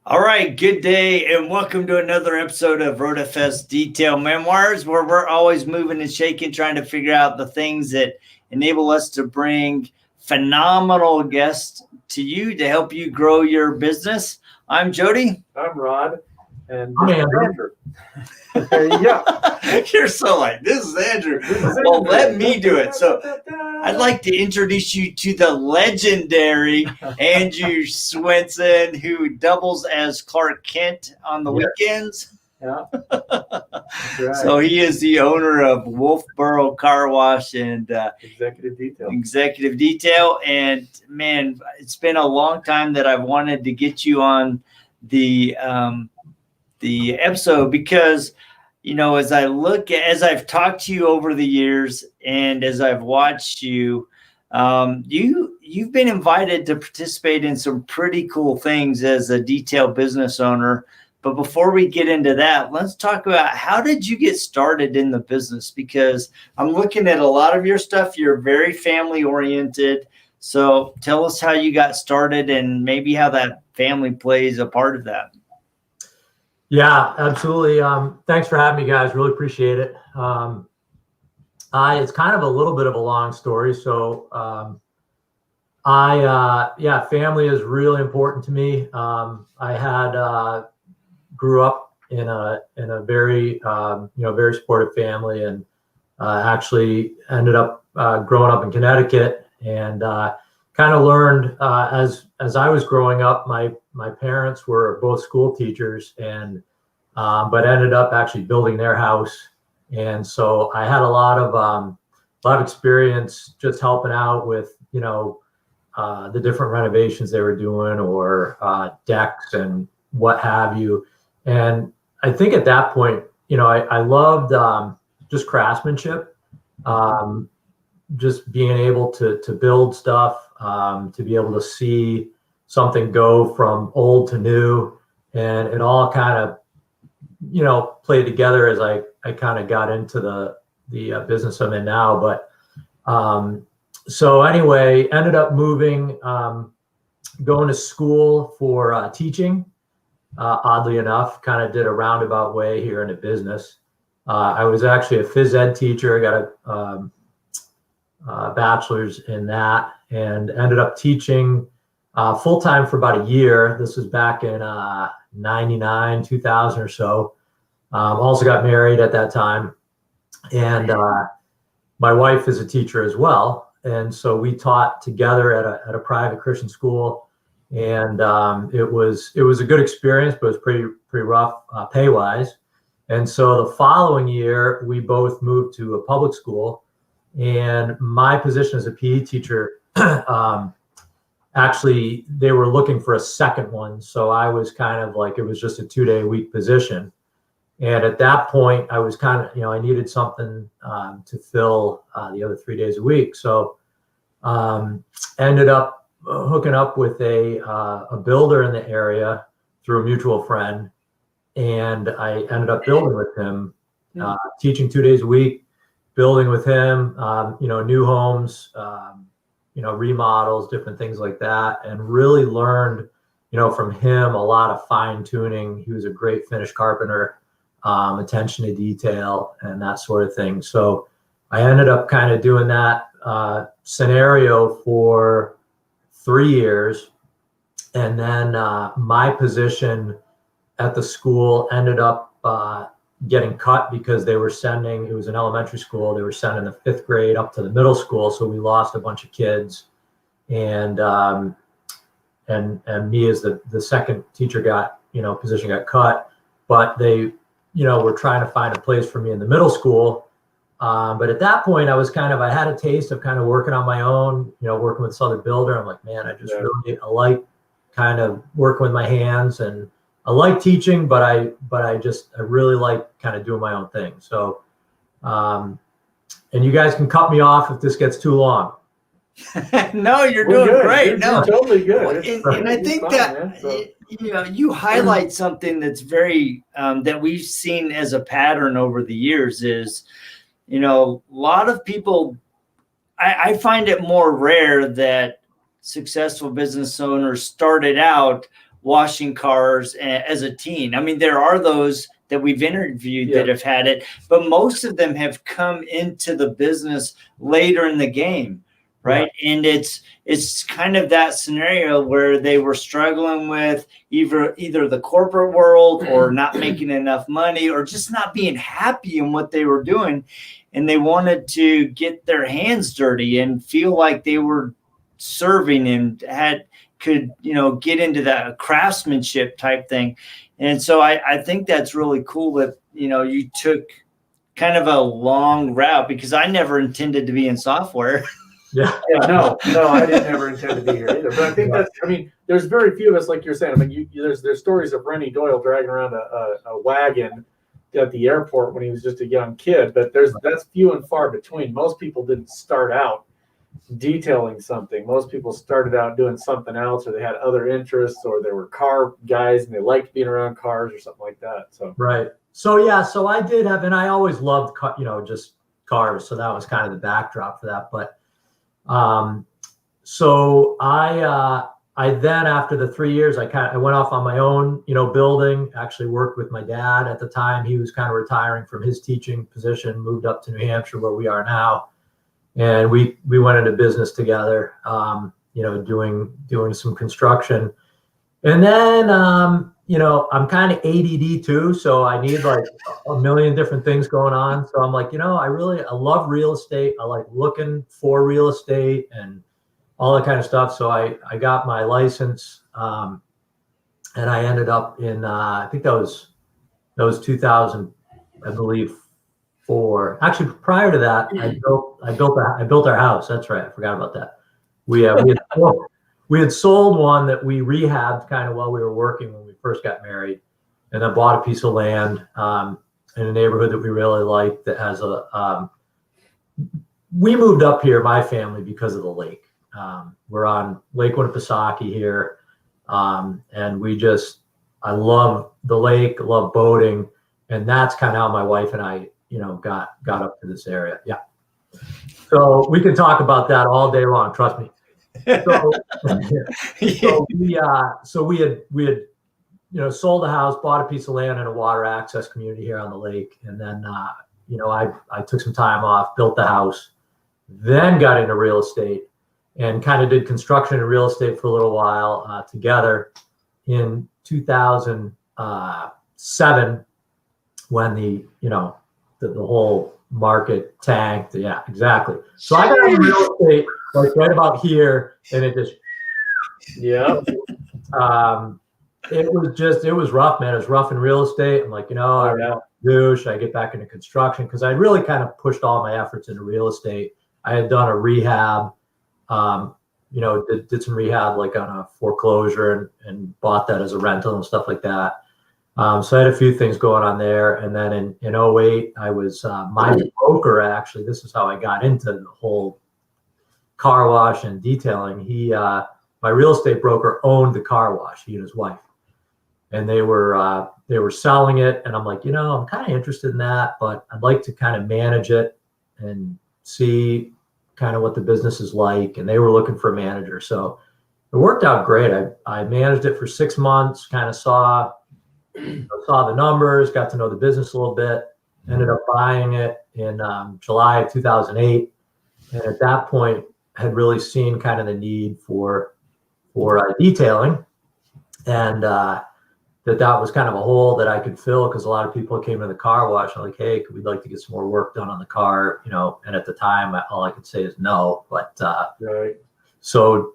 All right, good day, and welcome to another episode of RoadFS Detail Memoirs, where we're always moving and shaking, trying to figure out the things that enable us to bring phenomenal guests to you to help you grow your business. I'm Jody. I'm Rod. And I'm Andrew. Yeah. You're so like, this is Andrew. Well, let me do it. So I'd like to introduce you to the legendary Andrew Swenson, who doubles as Clark Kent on the weekends. Yeah. Right. So he is the owner of Wolfeboro Car Wash and Executive Detail. And man, it's been a long time that I've wanted to get you on the episode because, you know, as I've talked to you over the years and as I've watched you, you've been invited to participate in some pretty cool things as a detail business owner. But before we get into that, let's talk about how did you get started in the business? Because I'm looking at a lot of your stuff. You're very family oriented. So tell us how you got started and maybe how that family plays a part of that. Yeah, absolutely. Thanks for having me, guys. Really appreciate it. It's kind of a little bit of a long story. So family is really important to me. I grew up in a very very supportive family, and actually ended up growing up in Connecticut, and kind of learned as I was growing up. My parents were both school teachers, and but ended up actually building their house, and so I had a lot of experience just helping out with the different renovations they were doing, or decks and what have you. And I think at that point, I loved just craftsmanship, just being able to build stuff, to be able to see something go from old to new, and it all kind of played together as I kind of got into the business I'm in now. But so anyway, ended up moving, going to school for teaching. Oddly enough, kind of did a roundabout way here into business. I was actually a phys ed teacher. I got a bachelor's in that, and ended up teaching full-time for about a year. This was back in 99, 2000 or so. Also got married at that time. And my wife is a teacher as well. And so we taught together at a private Christian school. And it was a good experience, but it was pretty rough pay-wise. And so the following year, we both moved to a public school. And my position as a PE teacher, actually, they were looking for a second one. So I was kind of like, it was just a 2-day-a-week position. And at that point, I was kind of, I needed something to fill the other 3 days a week. So ended up hooking up with a builder in the area through a mutual friend. And I ended up building with him, teaching 2 days a week, building with him, new homes, remodels, different things like that, and really learned, from him a lot of fine tuning. He was a great finish carpenter, attention to detail and that sort of thing. So I ended up kind of doing that scenario for 3 years. And then my position at the school ended up getting cut because they were sending, it was an elementary school, they were sending the 5th grade up to the middle school. So we lost a bunch of kids, and me as the second teacher position got cut, but they, were trying to find a place for me in the middle school. But at that point I had a taste of kind of working on my own, working with this other builder. I'm like, man, I like kind of working with my hands, and I like teaching, but I really like kind of doing my own thing. So, and you guys can cut me off if this gets too long. No, you're doing good. great. You're totally good. And I think you highlight something that's very, that we've seen as a pattern over the years is, a lot of people, I find it more rare that successful business owners started out washing cars as a teen. I mean, there are those that we've interviewed that have had it, but most of them have come into the business later in the game, right? Yeah. And it's kind of that scenario where they were struggling with either the corporate world or not making enough money or just not being happy in what they were doing. And they wanted to get their hands dirty and feel like they were serving and could get into that craftsmanship type thing. And so I think that's really cool that you took kind of a long route, because I never intended to be in software. No, I didn't ever intend to be here either. But I think there's very few of us, like you're saying. I mean, there's stories of Rennie Doyle dragging around a wagon at the airport when he was just a young kid, but that's few and far between. Most people didn't start out detailing something. Most people started out doing something else, or they had other interests, or they were car guys and they liked being around cars or something like that. So right. So I did have, and I always loved just cars. So that was kind of the backdrop for that. But so I then, after the 3 years, I went off on my own, building. Actually worked with my dad at the time. He was kind of retiring from his teaching position, moved up to New Hampshire where we are now. And we went into business together, doing some construction. And then, I'm kind of ADD too. So I need like a million different things going on. So I'm like, I love real estate. I like looking for real estate and all that kind of stuff. So I got my license, and I ended up in, I think that was 2000, I believe, 4. Actually, prior to that, I built our house. That's right. I forgot about that. We had sold one that we rehabbed kind of while we were working when we first got married, and then bought a piece of land in a neighborhood that we really liked that has we moved up here, my family, because of the lake. We're on Lake Winnipesaukee here. And I love the lake, love boating. And that's kind of how my wife and I, got up to this area. Yeah. So we can talk about that all day long. Trust me. So we had sold the house, bought a piece of land in a water access community here on the lake. And then, I took some time off, built the house, then got into real estate and kind of did construction and real estate for a little while together. In 2007, when the whole market tanked. Yeah, exactly. So I got into real estate like right about here, and it just, it was rough, man. It was rough in real estate. I'm like, I don't know what to do. Should I get back into construction? Because I really kind of pushed all my efforts into real estate. I had done a rehab, did some rehab like on a foreclosure and bought that as a rental and stuff like that. So I had a few things going on there. And then in 2008, I was my broker, actually. This is how I got into the whole car wash and detailing. My real estate broker owned the car wash, he and his wife. And they were selling it. And I'm like, I'm kind of interested in that, but I'd like to kind of manage it and see kind of what the business is like. And they were looking for a manager. So it worked out great. I managed it for 6 months, kind of saw the numbers, got to know the business a little bit, ended up buying it in July of 2008. And at that point, had really seen kind of the need for detailing, and that was kind of a hole that I could fill, because a lot of people came to the car wash and like, hey, we'd like to get some more work done on the car, and at the time, all I could say is no. But right. So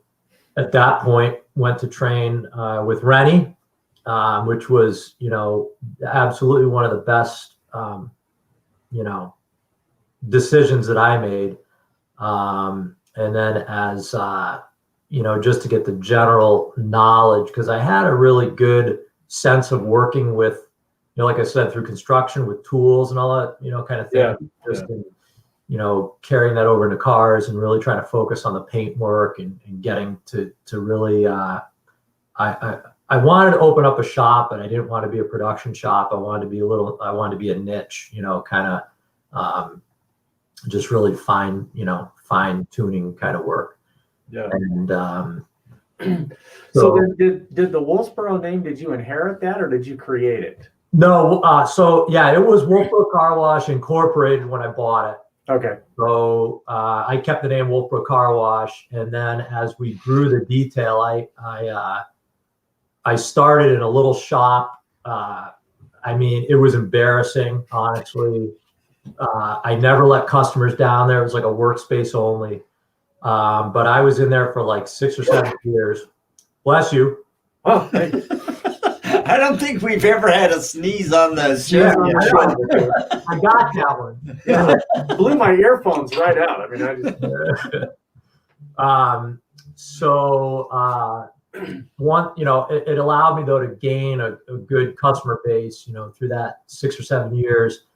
at that point, went to train with Rennie, which was, absolutely one of the best, decisions that I made. And then as, just to get the general knowledge, because I had a really good sense of working with, like I said, through construction with tools and all that, kind of thing. In, carrying that over into cars and really trying to focus on the paint work and getting to really, I wanted to open up a shop, but I didn't want to be a production shop. I wanted to be a niche, kind of, just really fine tuning kind of work. Yeah. And So then did the Wolfeboro name, did you inherit that or did you create it? No, so yeah, it was Wolfeboro Car Wash Incorporated when I bought it. Okay. So I kept the name Wolfeboro Car Wash, and then as we grew the detail, I started in a little shop. I mean, it was embarrassing, honestly. I never let customers down there. It was like a workspace only. But I was in there for like 6 or 7 years. Bless you. Oh, thank you. I don't think we've ever had a sneeze on the show. Yeah, I got that one. Yeah, blew my earphones right out. I mean, it allowed me though to gain a good customer base, through that 6 or 7 years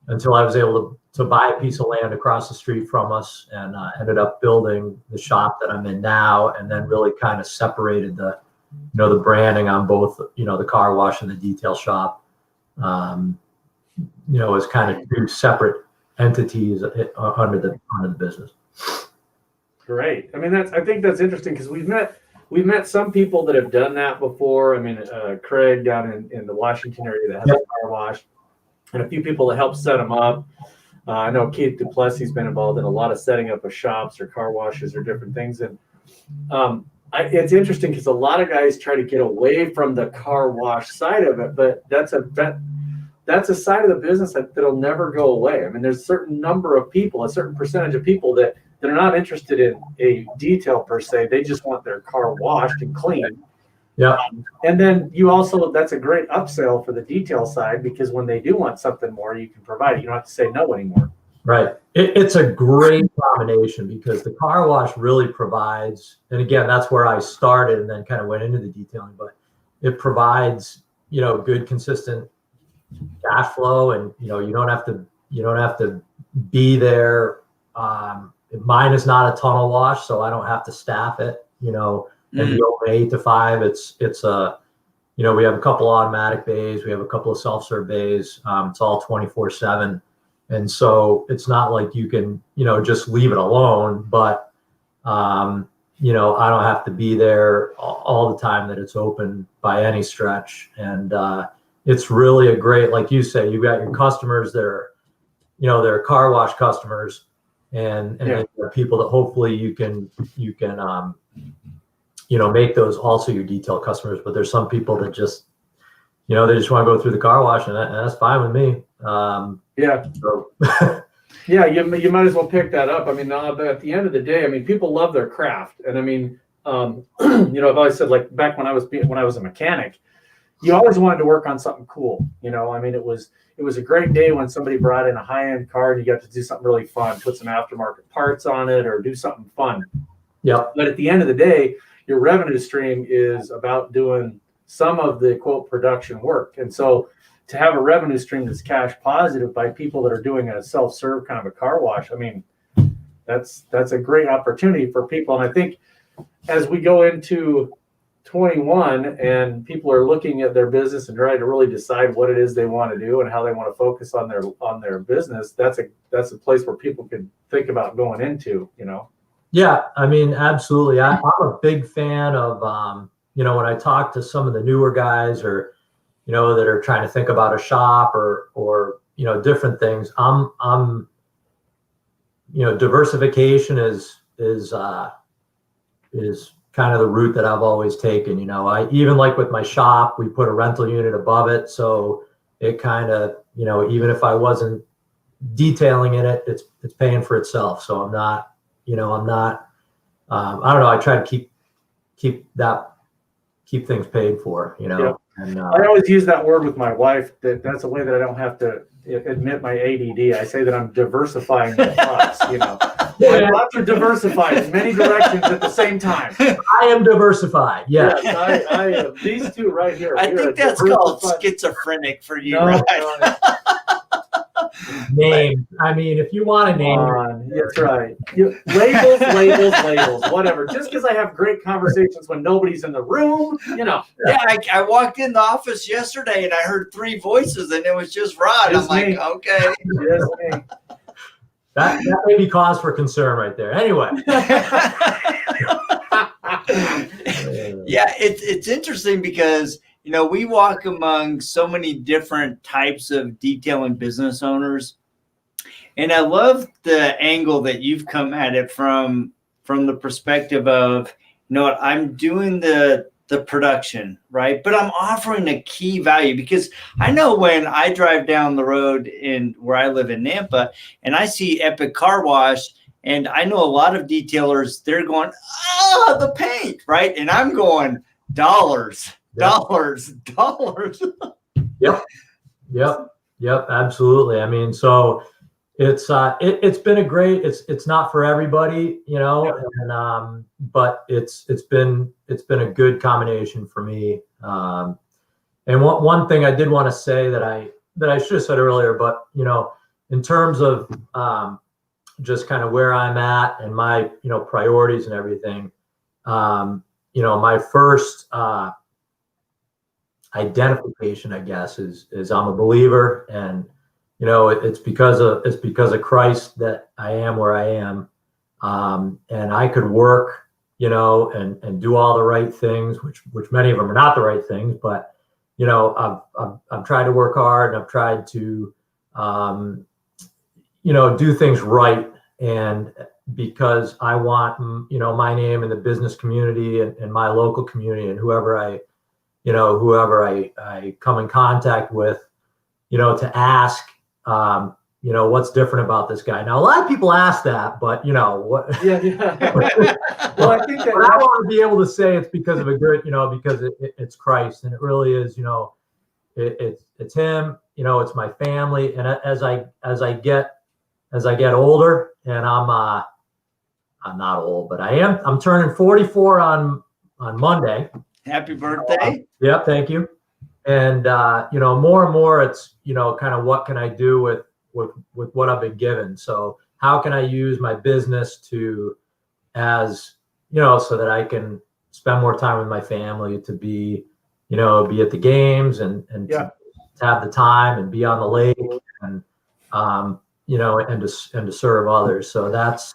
until I was able to buy a piece of land across the street from us, and ended up building the shop that I'm in now, and then really kind of separated the branding on both, the car wash and the detail shop, as kind of two separate entities under the business. Great. I mean, I think that's interesting because we've met some people that have done that before. I mean, Craig down in the Washington area that has a car wash, and a few people that help set them up. I know Keith Duplessis been involved in a lot of setting up of shops or car washes or different things. And it's interesting because a lot of guys try to get away from the car wash side of it, but that's a side of the business that'll never go away. I mean, there's a certain number of people, a certain percentage of people that are not interested in a detail per se. They just want their car washed and clean. Yeah. And then that's a great upsell for the detail side, because when they do want something more, you can provide it. You don't have to say no anymore. Right. It's a great combination because the car wash really provides, and again, that's where I started and then kind of went into the detailing, but it provides, good, consistent cash flow, and, you don't have to be there. Mine is not a tunnel wash, so I don't have to staff it, and be open 8 to 5. It's we have a couple automatic bays. We have a couple of self-serve bays. It's all 24/7. And so it's not like you can, just leave it alone, but, I don't have to be there all the time that it's open by any stretch. And it's really a great, like you say, you've got your customers that are, they're car wash customers, and there are people that hopefully you can make those also your detail customers. But there's some people that just, they just want to go through the car wash, and that's fine with me. So. Yeah, you might as well pick that up. I mean, at the end of the day, I mean, people love their craft, and I mean, I've always said, like, back when I was a mechanic, you always wanted to work on something cool. I mean, it was a great day when somebody brought in a high-end car and you got to do something really fun, put some aftermarket parts on it or do something fun. Yeah. But at the end of the day, your revenue stream is about doing some of the quote production work, and so to have a revenue stream that's cash positive by people that are doing a self-serve kind of a car wash, I mean, that's a great opportunity for people. And I think as we go into 21 and people are looking at their business and trying to really decide what it is they want to do and how they want to focus on their business, that's a place where people could think about going into, Yeah, I mean, absolutely. I'm a big fan of, when I talk to some of the newer guys or, that are trying to think about a shop or different things. Diversification is kind of the route that I've always taken. I even like with my shop, we put a rental unit above it, so it kind of, even if I wasn't detailing in it, it's paying for itself. So I'm not, I don't know. I try to keep things paid for, Yeah. And, I always use that word with my wife. That's a way that I don't have to admit my ADD. I say that I'm diversifying my thoughts. My thoughts are diversified in many directions at the same time. I am diversified. Yes, I am. These two right here. I think that's called schizophrenic for you, right? No. Name. I mean, if you want to name, that's right. Labels, whatever. Just because I have great conversations when nobody's in the room, Yeah, I walked in the office yesterday and I heard 3 voices and it was just Rod. I'm like, okay. Yes, me. That may be cause for concern right there. Anyway. Yeah, it's interesting because, you know, we walk among so many different types of detailing business owners. And I love the angle that you've come at it from the perspective of, you know what, I'm doing the production, right? But I'm offering a key value, because I know when I drive down the road in where I live in Nampa and I see Epic Car Wash, and I know a lot of detailers, they're going, oh, the paint, right? And I'm going, dollars. Yep, absolutely. I mean, so it's been a great, it's not for everybody, you know, and but it's been a good combination for me. And one thing I did want to say that I should have said earlier, but, you know, in terms of just kind of where I'm at and my, you know, priorities and everything, you know, my first identification, I guess, is I'm a believer, and, you know, it's because of Christ that I am where I am. And I could work, you know, and do all the right things, which many of them are not the right things, but, you know, I've tried to work hard, and I've tried to, you know, do things right. And because I want, you know, my name in the business community and my local community, and whoever I come in contact with, you know, to ask, you know, what's different about this guy. Now, a lot of people ask that, but, you know, what? Yeah. Well, I think that I want to be able to say it's because of a good, you know, because it's Christ, and it really is, you know, it's him, you know, it's my family. And as I get older, and I'm not old, but I'm turning 44 on Monday. Happy birthday. Yeah, thank you. And, you know, more and more it's, you know, kind of what can I do with what I've been given? So how can I use my business to, as, you know, so that I can spend more time with my family, to be, you know, be at the games, and to have the time and be on the lake, and, you know, and to serve others. So that's,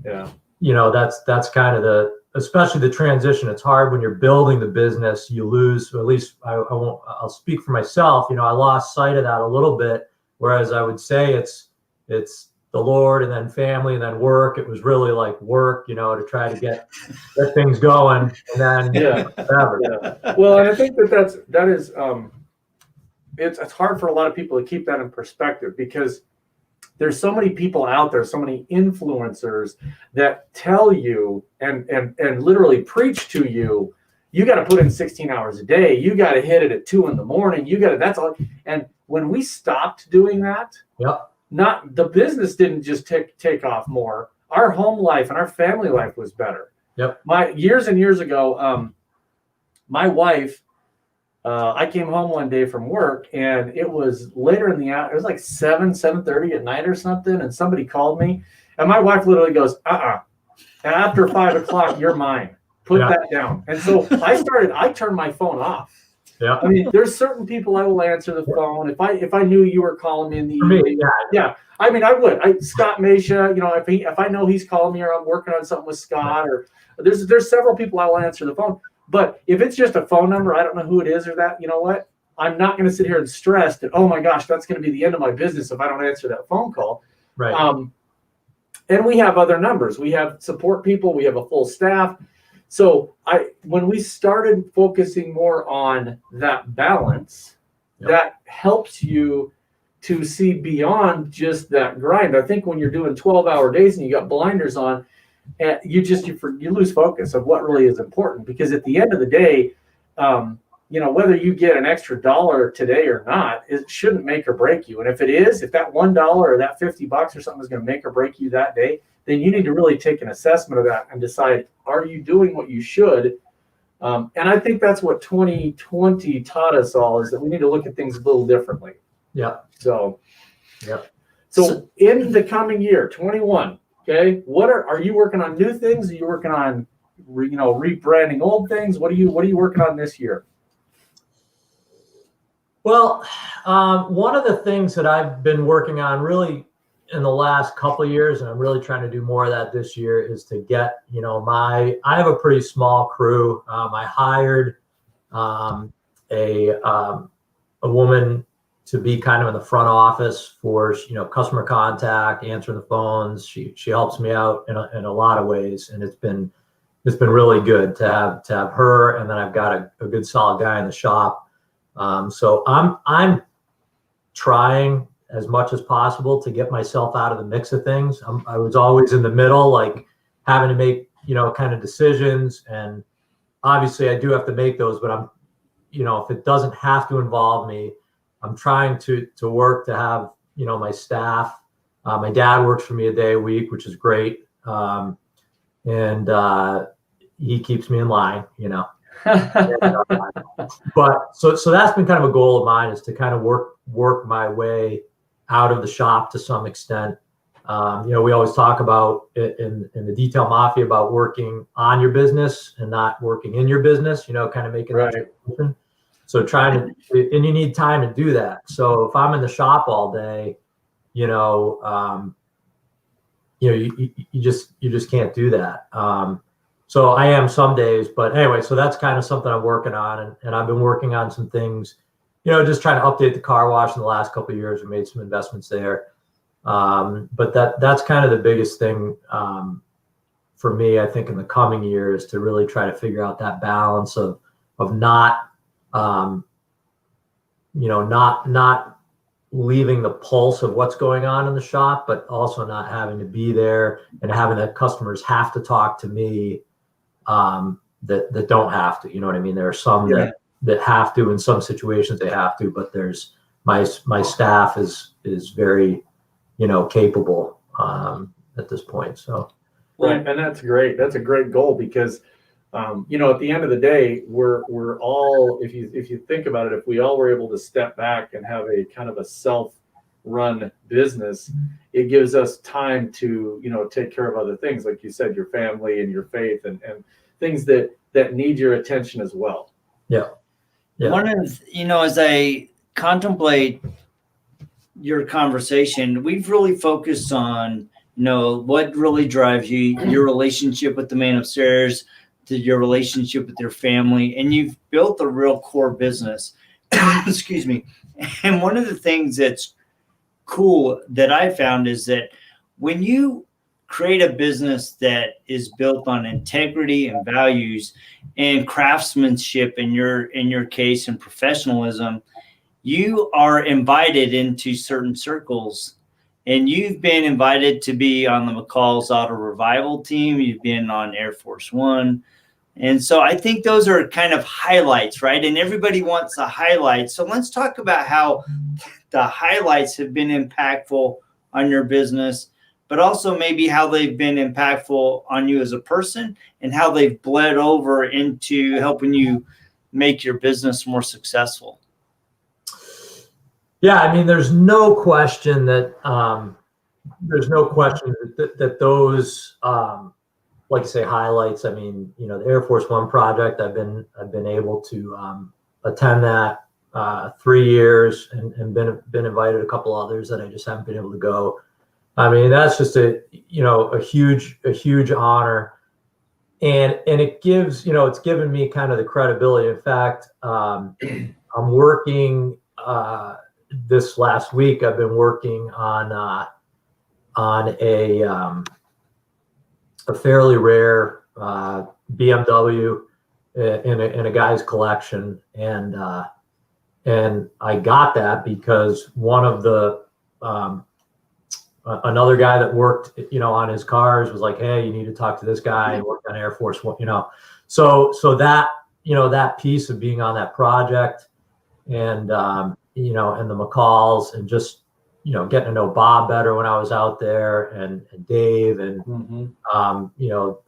you know, that's kind of especially the transition. It's hard when you're building the business, you lose, or at least I'll speak for myself. You know, I lost sight of that a little bit, whereas I would say it's the Lord, and then family, and then work. It was really like work, you know, to try to get things going, and then whatever. Yeah. Well, and I think that is it's hard for a lot of people to keep that in perspective, because there's so many people out there, so many influencers that tell you and literally preach to you, you got to put in 16 hours a day. You got to hit it at 2 a.m. That's all. And when we stopped doing that, not the business didn't just take off more. Our home life and our family life was better. Years and years ago, my wife, I came home one day from work, and it was later in the hour. It was like 7:30 at night or something. And somebody called me, and my wife literally goes, after 5 o'clock, you're mine. Put that down. And so I turned my phone off. I mean, there's certain people I will answer the phone. If I knew you were calling me in the evening. I mean, I would. Scott Mesha, you know, if I know he's calling me, or I'm working on something with Scott, or there's several people I will answer the phone. But if it's just a phone number, I don't know who it is or that, you know what? I'm not going to sit here and stress that, oh my gosh, that's going to be the end of my business if I don't answer that phone call. Right. And we have other numbers. We have support people. We have a full staff. So when we started focusing more on that balance, that helps you to see beyond just that grind. I think when you're doing 12-hour days and you got blinders on, you lose focus of what really is important. Because at the end of the day, you know, whether you get an extra $1 today or not, it shouldn't make or break you. And if it is, if that $1 or that $50 or something is going to make or break you that day, then you need to really take an assessment of that and decide, are you doing what you should? And I think that's what 2020 taught us all, is that we need to look at things a little differently. So in the coming year, 21, okay, what are you working on? New things? Are you working on, rebranding old things? What are you working on this year? Well, one of the things that I've been working on really in the last couple of years, and I'm really trying to do more of that this year, is to get, I have a pretty small crew. I hired a woman to be kind of in the front office for, customer contact, answering the phones. She helps me out in a lot of ways, and it's been really good to have her. And then I've got a good solid guy in the shop. So I'm trying as much as possible to get myself out of the mix of things. I was always in the middle, like having to make, kind of decisions. And obviously I do have to make those, but I'm, if it doesn't have to involve me, I'm trying to work to have, my staff. My dad works for me a day a week, which is great. And he keeps me in line, But so that's been kind of a goal of mine, is to kind of work my way out of the shop to some extent. We always talk about it in the detail mafia about working on your business and not working in your business, kind of making that transition. So and you need time to do that. So if I'm in the shop all day, you just can't do that. So I am some days, but anyway, so that's kind of something I'm working on, and I've been working on some things, just trying to update the car wash in the last couple of years. We made some investments there. But that's kind of the biggest thing for me, I think, in the coming years, to really try to figure out that balance of not, not leaving the pulse of what's going on in the shop, but also not having to be there and having the customers have to talk to me that don't have to. You know what I mean? There are some that have to. In some situations they have to, but there's my staff is very capable at this point. So right, and that's great. That's a great goal, because at the end of the day, we're all, if you think about it, if we all were able to step back and have a kind of a self-run business, it gives us time to take care of other things, like you said, your family and your faith and things that need your attention as well. Yeah. One of as I contemplate your conversation, we've really focused on what really drives you, your relationship with the man upstairs, to your relationship with your family, and you've built a real core business. Excuse me. And one of the things that's cool that I found is that when you create a business that is built on integrity and values and craftsmanship, in your case, and professionalism, you are invited into certain circles. And you've been invited to be on the McCall's Auto Revival team. You've been on Air Force One. And so I think those are kind of highlights, right? And everybody wants the highlights. So let's talk about how the highlights have been impactful on your business, but also maybe how they've been impactful on you as a person, and how they've bled over into helping you make your business more successful. Yeah, I mean, there's no question that those, like you say, highlights. I mean, the Air Force One project, I've been able to attend that 3 years, and been invited a couple others that I just haven't been able to go. I mean, that's just a huge honor, and it gives, it's given me kind of the credibility. In fact, I'm working. This last week, I've been working on a fairly rare BMW in a guy's collection, and I got that because one of the another guy that worked on his cars was like, hey, you need to talk to this guy. He worked on Air Force One, so that that piece of being on that project, and and the McCalls, and just getting to know Bob better when I was out there, and Dave, and a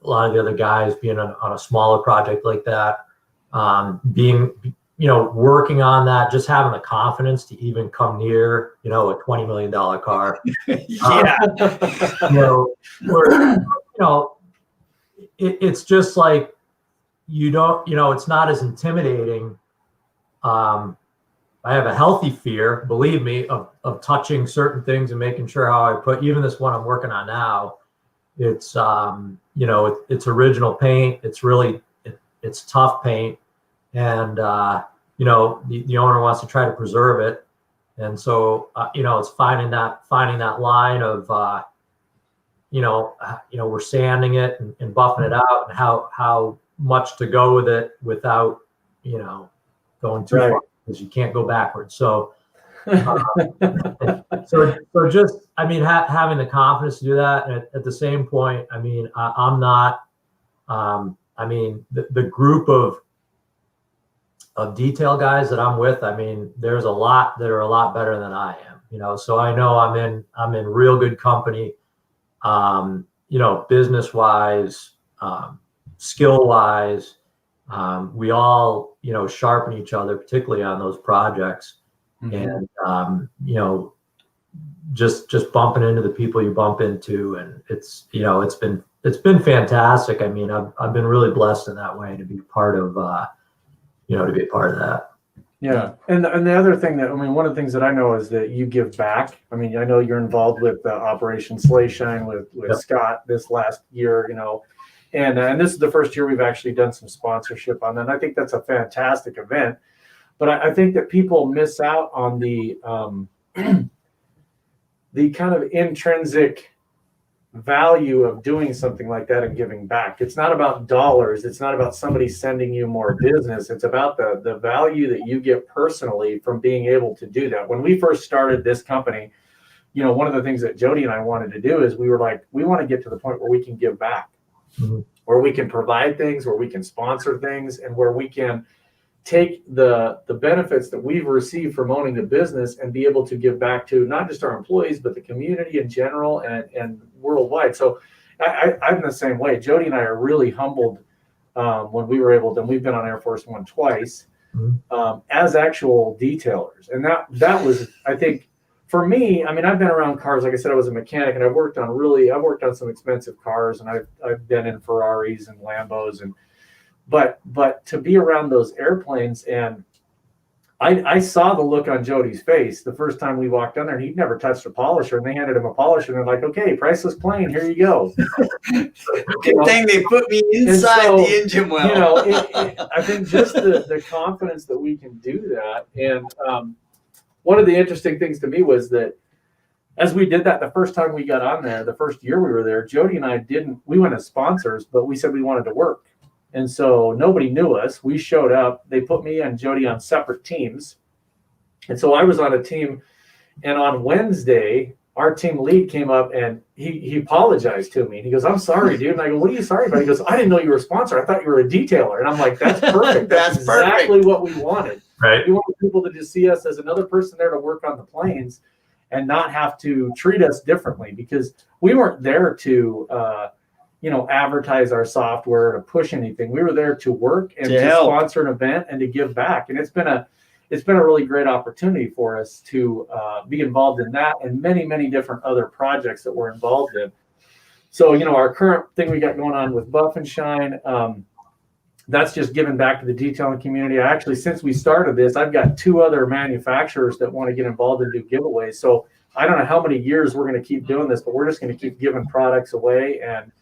lot of the other guys, being on a smaller project like that, being working on that, just having the confidence to even come near a $20 million car. It's just like, it's not as intimidating a healthy fear, believe me, of touching certain things and making sure how I put, even this one I'm working on now, it's, it's original paint. It's really, it's tough paint. And, the owner wants to try to preserve it. And so, it's finding that line of, we're sanding it and buffing it out, and how much to go with it without, going too far, because you can't go backwards. So, so just, having the confidence to do that. And at the same point, I'm not, the group of detail guys that I'm with, there's a lot that are a lot better than I am, so I know I'm in real good company, business wise, skill wise. We all, sharpen each other, particularly on those projects. Mm-hmm. And, just bumping into the people you bump into, and it's been fantastic. I've been really blessed in that way to be part of, that. Yeah. And the other thing that, one of the things that I know is that you give back. I know you're involved with Operation Sleigh Shine with yep. Scott this last year, and this is the first year we've actually done some sponsorship on that. And I think that's a fantastic event, but I think that people miss out on the the kind of intrinsic value of doing something like that and giving back. It's not about dollars. It's not about somebody sending you more business. It's about the value that you get personally from being able to do that. When we first started this company, one of the things that Jody and I wanted to do is we were like, we want to get to the point where we can give back, mm-hmm. where we can provide things, where we can sponsor things, and where we can take the benefits that we've received from owning the business and be able to give back to not just our employees, but the community in general and worldwide. So I'm the same way. Jody and I are really humbled when we were able to, and we've been on Air Force One twice, as actual detailers. And that was, I think, for me, I've been around cars. Like I said, I was a mechanic, and I've worked on some expensive cars, and I've been in Ferraris and Lambos, but to be around those airplanes, and I saw the look on Jody's face the first time we walked on there, and he'd never touched a polisher, and they handed him a polisher, and they're like, okay, priceless plane, here you go. Good thing they put me inside the engine well. I think just the confidence that we can do that. And one of the interesting things to me was that as we did that the first time we got on there, the first year we were there, Jody and I we went as sponsors, but we said we wanted to work. And so nobody knew us. We showed up. They put me and Jody on separate teams. And so I was on a team. And on Wednesday, our team lead came up and he apologized to me. He goes, I'm sorry, dude. And I go, what are you sorry about? He goes, I didn't know you were a sponsor. I thought you were a detailer. And I'm like, that's perfect. That's exactly perfect. What we wanted. Right. We wanted people to just see us as another person there to work on the planes and not have to treat us differently, because we weren't there to advertise our software, to push anything. We were there to work and to sponsor an event and to give back. And it's been a really great opportunity for us to be involved in that and many, many different other projects that we're involved in. So, our current thing we got going on with Buff and Shine, that's just giving back to the detailing community. Actually, since we started this, I've got 2 other manufacturers that want to get involved and do giveaways. So I don't know how many years we're going to keep doing this, but we're just going to keep giving products away and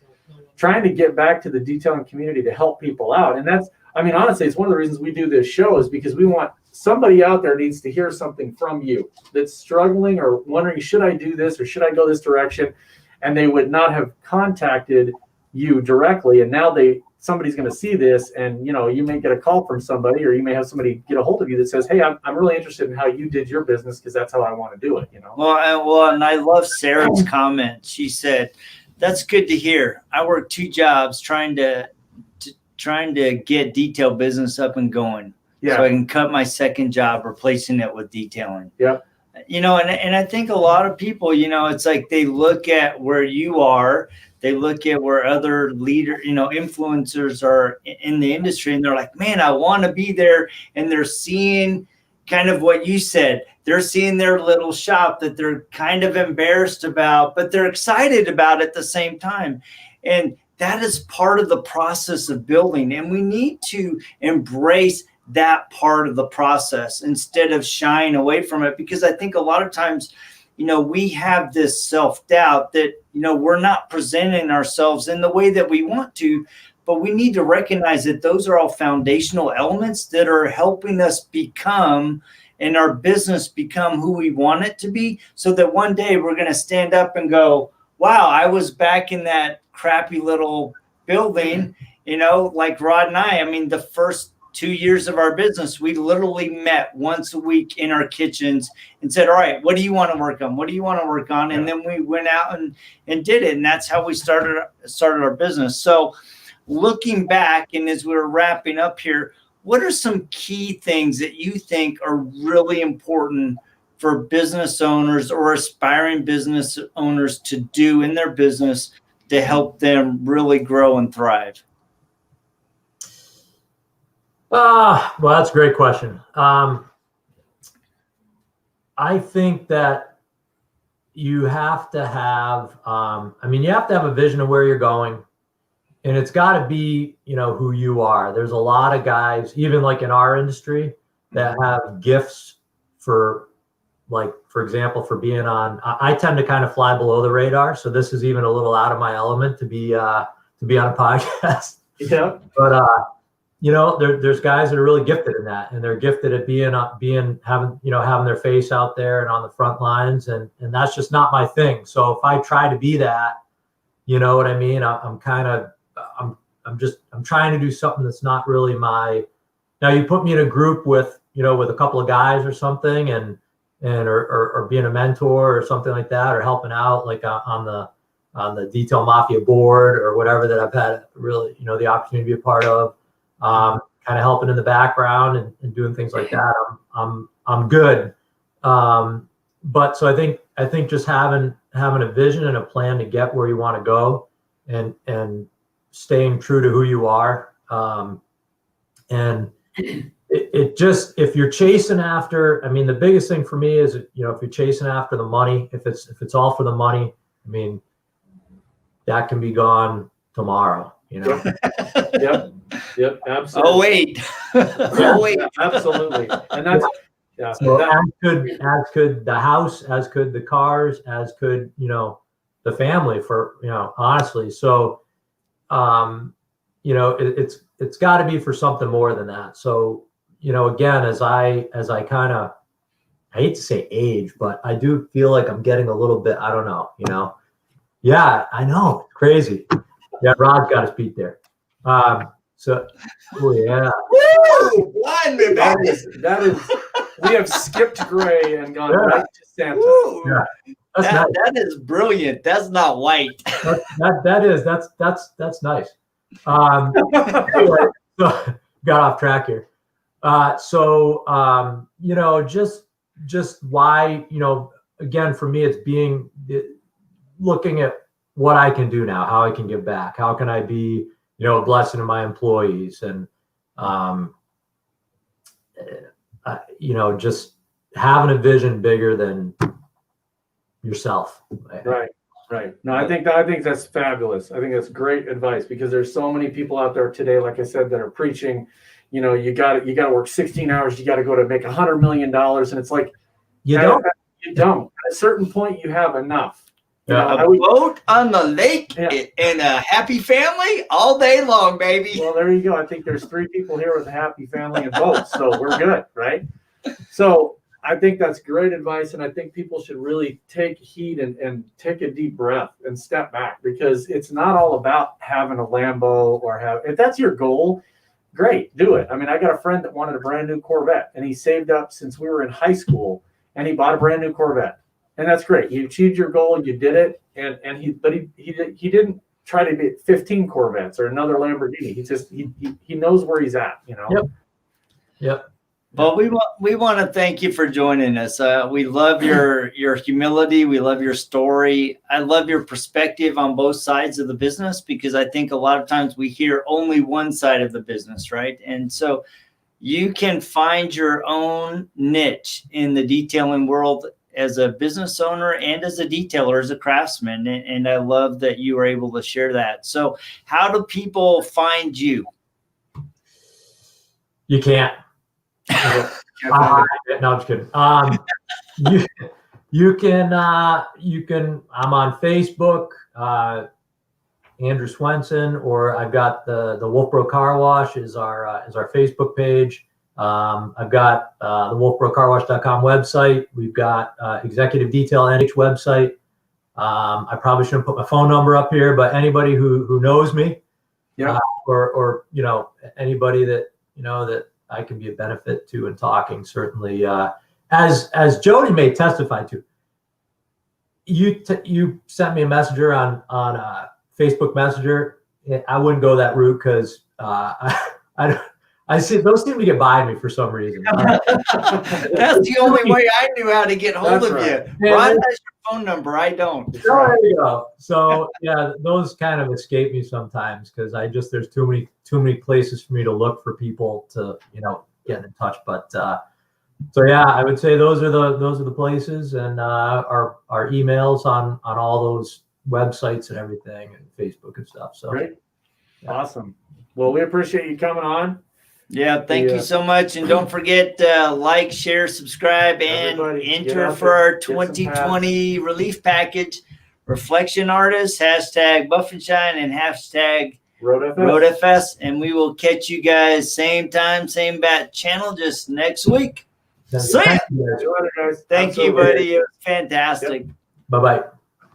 trying to get back to the detailing community to help people out. And that's, honestly, it's one of the reasons we do this show, is because we want somebody out there needs to hear something from you that's struggling or wondering, should I do this or should I go this direction? And they would not have contacted you directly. And now somebody's going to see this, and you may get a call from somebody, or you may have somebody get a hold of you that says, hey, I'm really interested in how you did your business, because that's how I want to do it. Well, and I love Sarah's comment. She said, that's good to hear. I work 2 jobs trying to get detail business up and going. Yeah. So I can cut my second job replacing it with detailing. Yeah. And I think a lot of people, it's like they look at where you are, they look at where other influencers are in the industry, and they're like, man, I want to be there. And they're seeing kind of what you said. They're seeing their little shop that they're kind of embarrassed about, but they're excited about at the same time. And that is part of the process of building. And we need to embrace that part of the process instead of shying away from it. Because I think a lot of times, we have this self-doubt that, we're not presenting ourselves in the way that we want to, but we need to recognize that those are all foundational elements that are helping us become and our business become who we want it to be, so that one day we're going to stand up and go, wow, I was back in that crappy little building, like Rod and I mean, the first 2 years of our business, we literally met once a week in our kitchens and said, all right, what do you want to work on? What do you want to work on? And then we went out and did it. And that's how we started our business. So looking back, and as we're wrapping up here, what are some key things that you think are really important for business owners or aspiring business owners to do in their business to help them really grow and thrive? Well, that's a great question. I think that you have to have, you have to have a vision of where you're going, and it's got to be, who you are. There's a lot of guys, even like in our industry, that have gifts for, like, for example, for being on, I tend to kind of fly below the radar. So this is even a little out of my element to be on a podcast. Yeah. But, there's guys that are really gifted in that, and they're gifted at having their face out there and on the front lines. And that's just not my thing. So if I try to be that, you know what I mean? I'm trying to do something that's not really now you put me in a group with a couple of guys or something or being a mentor or something like that, or helping out like on the Detail Mafia board or whatever that I've had really, the opportunity to be a part of. Kind of helping in the background and doing things like that. I'm good. But so I think just having a vision and a plan to get where you want to go, and staying true to who you are. And it just, if you're chasing after, the biggest thing for me is, if you're chasing after the money, if it's all for the money, that can be gone tomorrow, Yep, absolutely. Oh, wait. Yeah, absolutely. And that's, so as could the house, as could the cars, as could, the family, for, honestly. So, it's got to be for something more than that. So, again, as I kind of, I hate to say age, but I do feel like I'm getting a little bit, I don't know, yeah, I know, it's crazy. Yeah, Rod's got his feet there. So, oh yeah. Woo! That is, we have skipped gray and gone right to Santa. Woo! Yeah. That is brilliant. That's not white. That's nice. Anyway, so got off track here. Just why, again, for me, it's looking at what I can do now, how I can give back, how can I be, a blessing to my employees, and, just having a vision bigger than yourself. Right. No, I think that's fabulous. I think that's great advice, because there's so many people out there today, like I said, that are preaching, you got to work 16 hours. You got to go to make $100 million. And it's like, you don't. At a certain point, you have enough. A boat on the lake and a happy family all day long, baby. Well, there you go. I think there's 3 people here with a happy family and boats, so we're good, right? So I think that's great advice, and I think people should really take heed and take a deep breath and step back, because it's not all about having a Lambo if that's your goal, great, do it. I got a friend that wanted a brand new Corvette, and he saved up since we were in high school, and he bought a brand new Corvette. And that's great. You achieved your goal. You did it. And he didn't try to get 15 Corvettes or another Lamborghini. He knows where he's at. Yep. Well, we want to thank you for joining us. We love your humility. We love your story. I love your perspective on both sides of the business, because I think a lot of times we hear only one side of the business, right? And so you can find your own niche in the detailing world as a business owner and as a detailer, as a craftsman. And I love that you were able to share that. So how do people find you? You can't. Can't find it. No, I'm just kidding. You can, I'm on Facebook, Andrew Swenson, or I've got the Wolfeboro Car Wash is our Facebook page. I've got the wolfeborocarwash.com website. We've got Executive Detail NH website. I probably shouldn't put my phone number up here, but anybody who knows me, or anybody that that I can be a benefit to in talking, certainly. As Jody may testify to, you sent me a messenger on Facebook Messenger. I wouldn't go that route because I see those seem to get by me for some reason. That's the only way I knew how to get hold of you. Ron has your phone number. I don't. There you go. So yeah, those kind of escape me sometimes because there's too many places for me to look for people to get in touch. But so yeah, I would say those are the places, and our emails on all those websites and everything, and Facebook and stuff. So great, awesome. Well, we appreciate you coming on. Yeah, thank you so much. And don't forget, like, share, subscribe, and enter for our 2020 relief package. Reflection Artists, hashtag Buff and Shine, and hashtag RoadFS. And we will catch you guys same time, same bat channel, just next week. See ya. Guys. Thank you, buddy. It was fantastic. Bye-bye.